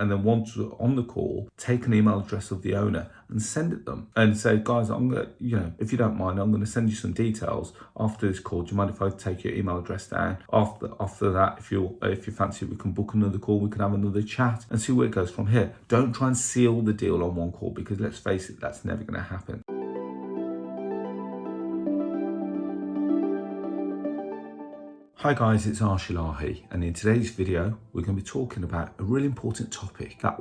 And then once we're on the call, take an email address of the owner and send it them and say, guys, I'm going to, if you don't mind, I'm going to send you some details after this call. Do you mind if I take your email address down? After that, if you fancy it, we can book another call, we can have another chat and see where it goes from here. Don't try and seal the deal on one call, because let's face it, that's never going to happen. Hi guys, it's Arsh, and in today's video, we're going to be talking about a really important topic that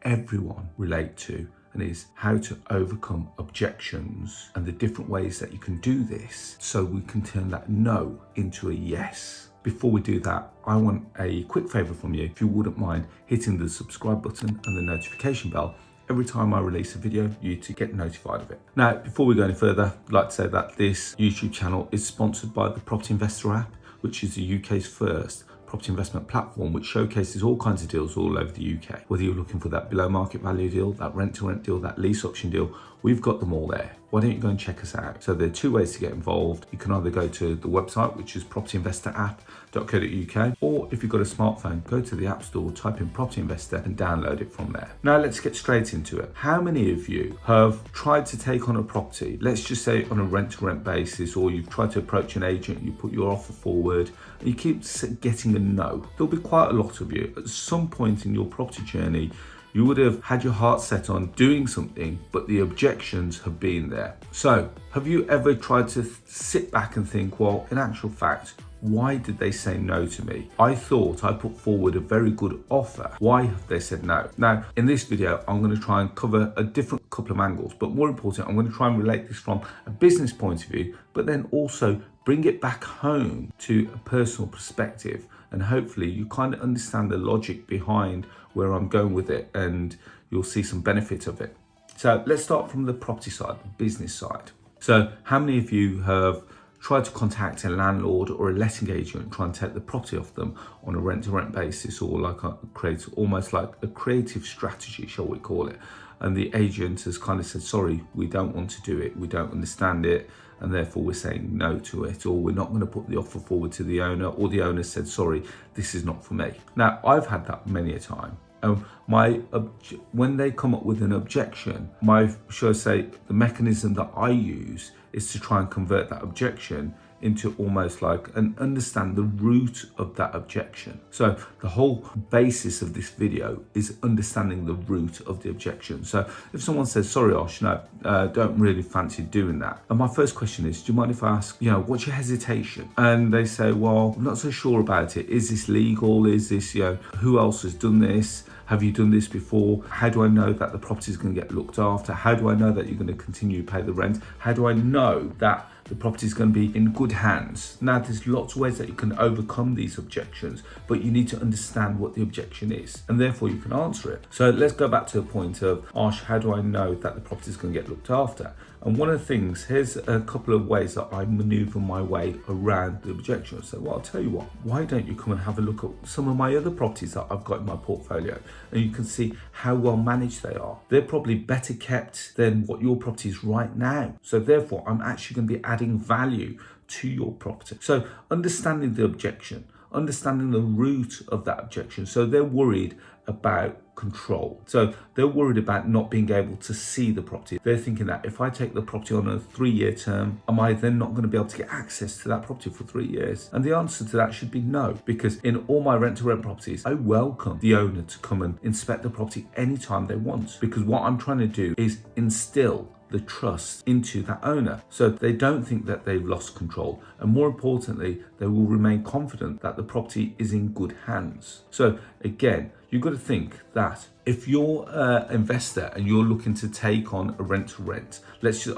everyone relate to, and is how to overcome objections and the different ways that you can do this so we can turn that no into a yes. Before we do that, I want a quick favor from you. If you wouldn't mind hitting the subscribe button and the notification bell every time I release a video, you to get notified of it. Now, before we go any further, I'd like to say that this YouTube channel is sponsored by the Property Investor app, which is the UK's first property investment platform, which showcases all kinds of deals all over the UK. Whether you're looking for that below market value deal, that rent to rent deal, that lease option deal, we've got them all there. Why don't you go and check us out? So there are two ways to get involved. You can either go to the website, which is propertyinvestораpp.co.uk, or if you've got a smartphone, go to the App Store, type in Property Investor and download it from there. Now let's get straight into it. How many of you have tried to take on a property, let's just say on a rent to rent basis, or you've tried to approach an agent, you put your offer forward, and you keep getting a no? There'll be quite a lot of you. At some point in your property journey, you would have had your heart set on doing something, but the objections have been there. So have you ever tried to sit back and think, well, in actual fact, why did they say no to me? I thought I put forward a very good offer. Why have they said no? Now, in this video, I'm going to try and cover a different couple of angles, but more important, I'm going to try and relate this from a business point of view, but then also bring it back home to a personal perspective. And hopefully you kind of understand the logic behind where I'm going with it, and you'll see some benefit of it. So let's start from the property side, the business side. So how many of you have tried to contact a landlord or a letting agent and try and take the property off them on a rent to rent basis, or like almost like a creative strategy, shall we call it? And the agent has kind of said, sorry, we don't want to do it, we don't understand it, and therefore we're saying no to it, or we're not going to put the offer forward to the owner, or the owner said, sorry, this is not for me. Now, I've had that many a time. When they come up with an objection, shall I say, the mechanism that I use is to try and convert that objection into almost like and understand the root of that objection. So the whole basis of this video is understanding the root of the objection. So if someone says, sorry, Arsh, no, don't really fancy doing that. And my first question is, do you mind if I ask, what's your hesitation? And they say, well, I'm not so sure about it. Is this legal? Is this, who else has done this? Have you done this before? How do I know that the property is going to get looked after? How do I know that you're going to continue to pay the rent? How do I know that the property is going to be in good hands? Now, there's lots of ways that you can overcome these objections, but you need to understand what the objection is, and therefore you can answer it. So let's go back to the point of, Arsh, how do I know that the property is going to get looked after? And one of the things, here's a couple of ways that I maneuver my way around the objection. So, well, I'll tell you what, why don't you come and have a look at some of my other properties that I've got in my portfolio, and you can see how well managed they are. They're probably better kept than what your property is right now. So therefore, I'm actually going to be adding value to your property. So understanding the objection, understanding the root of that objection. So they're worried about control. So they're worried about not being able to see the property. They're thinking that if I take the property on a 3-year term, am I then not going to be able to get access to that property for 3 years? And the answer to that should be no, because in all my rent to rent properties, I welcome the owner to come and inspect the property anytime they want, because what I'm trying to do is instill the trust into that owner, so they don't think that they've lost control, and more importantly, they will remain confident that the property is in good hands. So again, you've got to think that if you're an investor and you're looking to take on a rent to rent,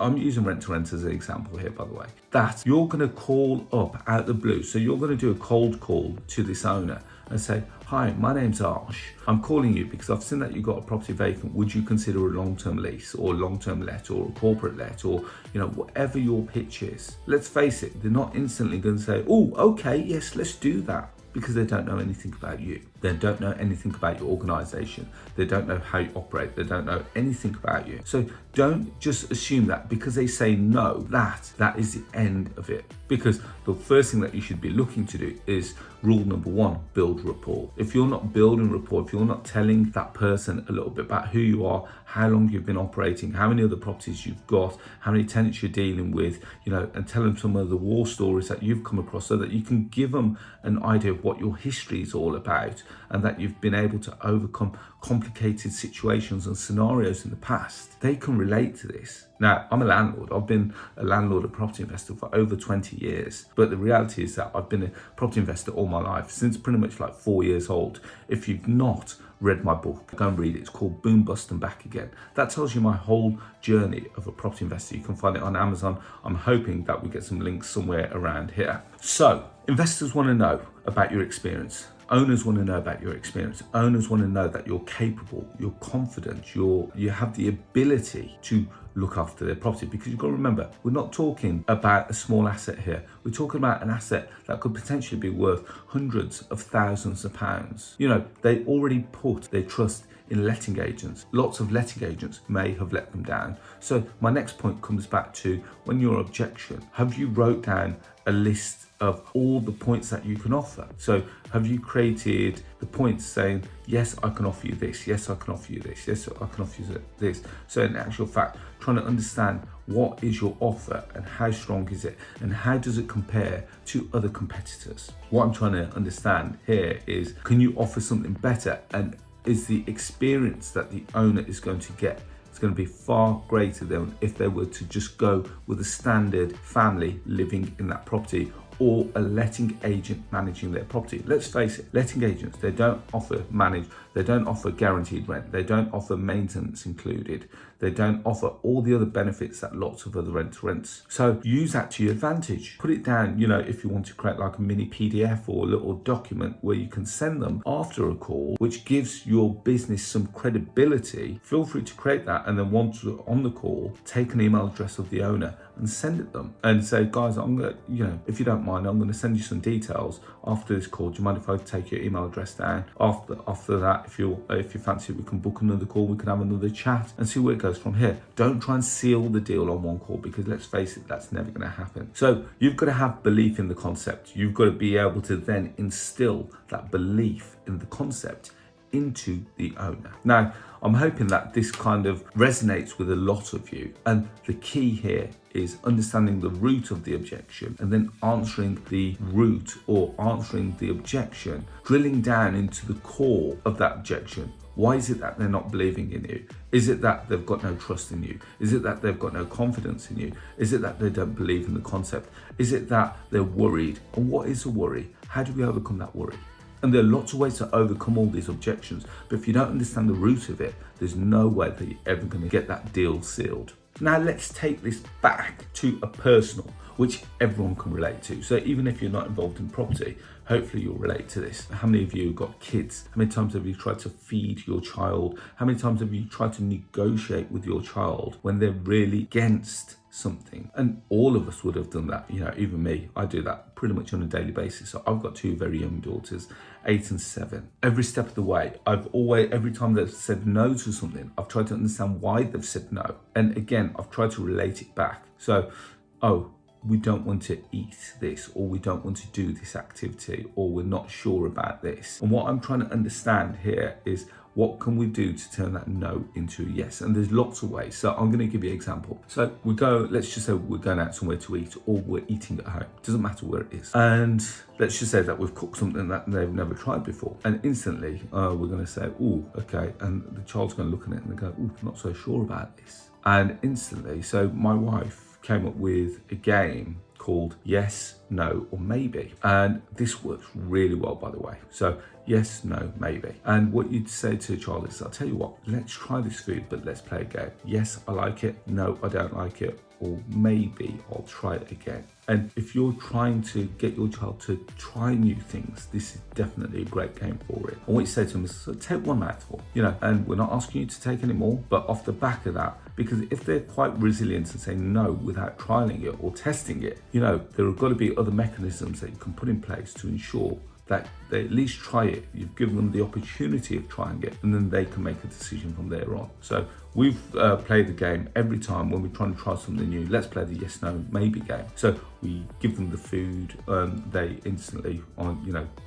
I'm using rent to rent as an example here, by the way, that you're going to call up out of the blue. So you're going to do a cold call to this owner and say, hi, my name's Arsh. I'm calling you because I've seen that you've got a property vacant. Would you consider a long-term lease or a long-term let or a corporate let, or whatever your pitch is? Let's face it, they're not instantly going to say, oh, okay, yes, let's do that, because they don't know anything about you. They don't know anything about your organization. They don't know how you operate. They don't know anything about you. So don't just assume that because they say no, that is the end of it. Because the first thing that you should be looking to do is rule number one, build rapport. If you're not building rapport, if you're not telling that person a little bit about who you are, how long you've been operating, how many other properties you've got, how many tenants you're dealing with, and tell them some of the war stories that you've come across so that you can give them an idea of what your history is all about and that you've been able to overcome complicated situations and scenarios in the past. They can relate to this. Now, I'm a landlord. I've been a landlord, a property investor for over 20 years. But the reality is that I've been a property investor all my life, since pretty much like 4 years old. If you've not read my book, go and read it. It's called Boom, Bust and Back Again. That tells you my whole journey of a property investor. You can find it on Amazon. I'm hoping that we get some links somewhere around here. So investors want to know about your experience. Owners want to know about your experience. Owners want to know that you're capable, you're confident, you have the ability to look after their property. Because you've got to remember, we're not talking about a small asset here. We're talking about an asset that could potentially be worth hundreds of thousands of pounds. They already put their trust in letting agents. Lots of letting agents may have let them down. So my next point comes back to, when your objection, have you wrote down a list of all the points that you can offer? So have you created the points saying, yes, I can offer you this, yes, I can offer you this, yes, I can offer you this. So in actual fact, trying to understand what is your offer and how strong is it and how does it compare to other competitors. What I'm trying to understand here is, can you offer something better, and is the experience that the owner is going to get, it's going to be far greater than if they were to just go with a standard family living in that property or a letting agent managing their property. Let's face it, letting agents, they don't offer guaranteed rent, they don't offer maintenance included, they don't offer all the other benefits that lots of other rents. So use that to your advantage. Put it down, if you want to create like a mini PDF or a little document where you can send them after a call, which gives your business some credibility. Feel free to create that, and then once you're on the call, take an email address of the owner and send it them and say, guys, I'm gonna, if you don't mind, I'm gonna send you some details after this call. Do you mind if I take your email address down? After that, if you fancy it, we can book another call, we can have another chat and see where it goes from here. Don't try and seal the deal on one call, because let's face it, that's never gonna happen. So you've got to have belief in the concept. You've got to be able to then instill that belief in the concept into the owner. Now, I'm hoping that this kind of resonates with a lot of you. And the key here is understanding the root of the objection and then answering the root or answering the objection, drilling down into the core of that objection. Why is it that they're not believing in you? Is it that they've got no trust in you? Is it that they've got no confidence in you? Is it that they don't believe in the concept? Is it that they're worried? And what is a worry? How do we overcome that worry? And there are lots of ways to overcome all these objections, but if you don't understand the root of it, there's no way that you're ever going to get that deal sealed. Now let's take this back to a personal, which everyone can relate to. So even if you're not involved in property, hopefully you'll relate to this. How many of you have got kids? How many times have you tried to feed your child? How many times have you tried to negotiate with your child when they're really against something? And all of us would have done that, even me. I do that pretty much on a daily basis. So I've got two very young daughters, 8 and 7. Every step of the way, every time they've said no to something, I've tried to understand why they've said no. And again, I've tried to relate it back. So, we don't want to eat this, or we don't want to do this activity, or we're not sure about this. And what I'm trying to understand here is, what can we do to turn that no into a yes? And there's lots of ways. So I'm going to give you an example. So let's just say we're going out somewhere to eat, or we're eating at home. Doesn't matter where it is. And let's just say that we've cooked something that they've never tried before. And instantly we're going to say, oh, okay. And the child's going to look at it and go, oh, not so sure about this. And instantly, so my wife came up with a game called Yes, No, or Maybe. And this works really well, by the way. So yes, no, maybe. And what you'd say to a child is, I'll tell you what, let's try this food, but let's play a game. Yes, I like it. No, I don't like it. Or maybe I'll try it again. And if you're trying to get your child to try new things, this is definitely a great game for it. And what you say to them is, so take one mouthful, and we're not asking you to take any more, but off the back of that, because if they're quite resilient and saying no without trialing it or testing it, there have got to be other mechanisms that you can put in place to ensure that they at least try it. You've given them the opportunity of trying it, and then they can make a decision from there on. So we've played the game every time when we're trying to try something new. Let's play the yes, no, maybe game. So we give them the food, they instantly,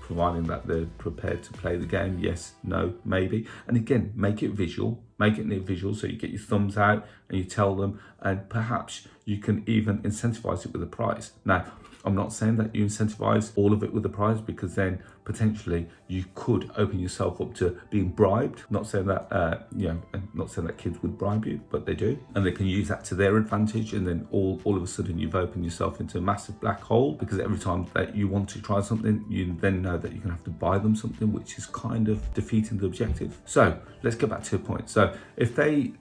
providing that they're prepared to play the game, yes, no, maybe. And again, make it visual, make it near visual, so you get your thumbs out and you tell them, and perhaps you can even incentivize it with a prize. Now, I'm not saying that you incentivize all of it with a prize, because then potentially you could open yourself up to being bribed. Not saying that, not saying that kids would bribe you, but they do. And they can use that to their advantage. And then all of a sudden you've opened yourself into a massive black hole, because every time that you want to try something, you then know that you're gonna have to buy them something, which is kind of defeating the objective. So let's get back to the point. So if they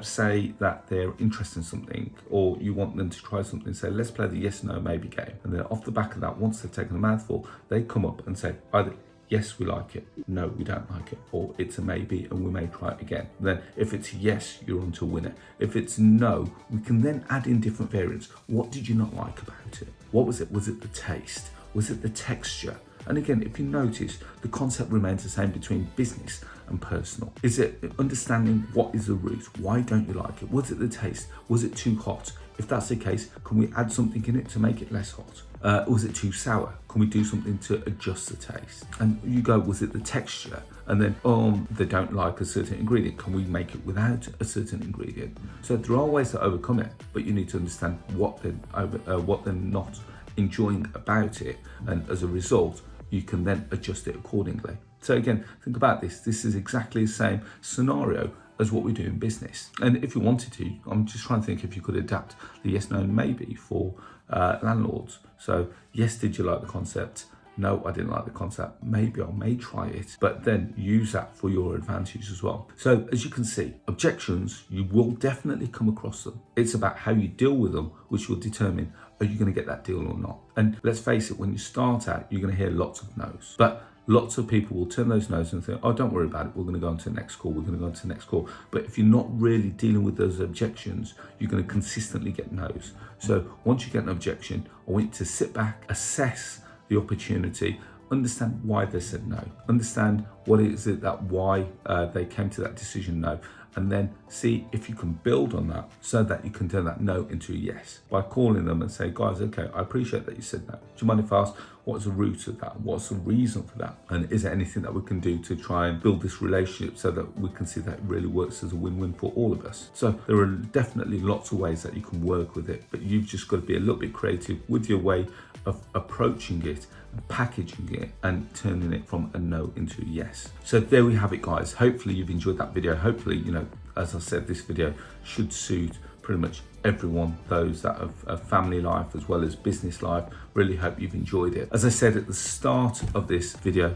say that they're interested in something, or you want them to try something, say, let's play the yes, no, maybe game. And then off the back of that, once they've taken a mouthful, they come up and say either yes, we like it, no, we don't like it, or it's a maybe and we may try it again. Then if it's yes, you're on to a winner. If it's no, we can then add in different variants. What did you not like about it? What was it? Was it the taste? Was it the texture? And again, if you notice, the concept remains the same between business and personal. Is it understanding what is the root? Why don't you like it? Was it the taste? Was it too hot? If that's the case, can we add something in it to make it less hot? Was it too sour? Can we do something to adjust the taste? And you go, was it the texture? And then, they don't like a certain ingredient. Can we make it without a certain ingredient? So there are ways to overcome it, but you need to understand what they're not enjoying about it. And as a result, you can then adjust it accordingly. So again, think about this. This is exactly the same scenario as what we do in business. And if you wanted to, I'm just trying to think if you could adapt the yes, no, maybe for landlords. So yes, did you like the concept? No, I didn't like the concept. Maybe I may try it, but then use that for your advantage as well. So as you can see, objections, you will definitely come across them. It's about how you deal with them, which will determine, are you going to get that deal or not? And let's face it, when you start out, you're going to hear lots of no's. But lots of people will turn those no's and think, oh, don't worry about it. We're going to go on to the next call. We're going to go on to the next call. But if you're not really dealing with those objections, you're going to consistently get no's. So once you get an objection, I want you to sit back, assess the opportunity, understand why they said no, understand what is it that why they came to that decision no, and then see if you can build on that so that you can turn that no into a yes by calling them and say, guys, okay, I appreciate that you said that. Do you mind if I ask, what's the root of that? What's the reason for that? And is there anything that we can do to try and build this relationship so that we can see that it really works as a win-win for all of us? So there are definitely lots of ways that you can work with it, but you've just got to be a little bit creative with your way of approaching it, packaging it, and turning it from a no into a yes. So there we have it, guys. Hopefully you've enjoyed that video. Hopefully, as I said, this video should suit pretty much everyone, those that have a family life as well as business life. Really hope you've enjoyed it. As I said at the start of this video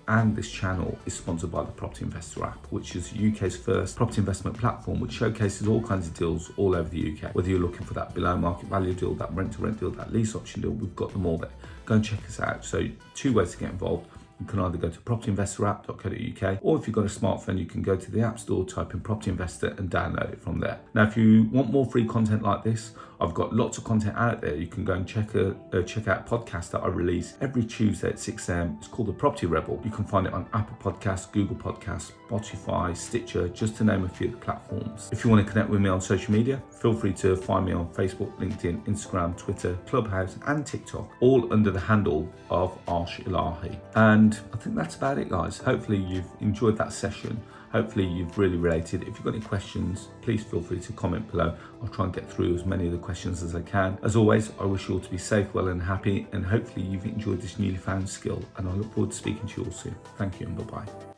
and this channel is sponsored by the Property Investor app, which is the UK's first property investment platform, which showcases all kinds of deals all over the UK. Whether you're looking for that below market value deal, that rent to rent deal, that lease option deal, we've got them all there. Go and check us out. So 2 ways to get involved. You can either go to propertyinvestorapp.co.uk, or if you've got a smartphone, you can go to the App Store, type in Property Investor and download it from there. Now, if you want more free content like this, I've got lots of content out there. You can go and check out a podcast that I release every Tuesday at 6 a.m. It's called The Property Rebel. You can find it on Apple Podcasts, Google Podcasts, Spotify, Stitcher, just to name a few of the platforms. If you want to connect with me on social media, feel free to find me on Facebook, LinkedIn, Instagram, Twitter, Clubhouse, and TikTok, all under the handle of Arsh. And I think that's about it, guys. Hopefully you've enjoyed that session. Hopefully you've really related. If you've got any questions, please feel free to comment below. I'll try and get through as many of the questions as I can. As always, I wish you all to be safe, well and happy, and hopefully you've enjoyed this newly found skill, and I look forward to speaking to you all soon. Thank you and bye-bye.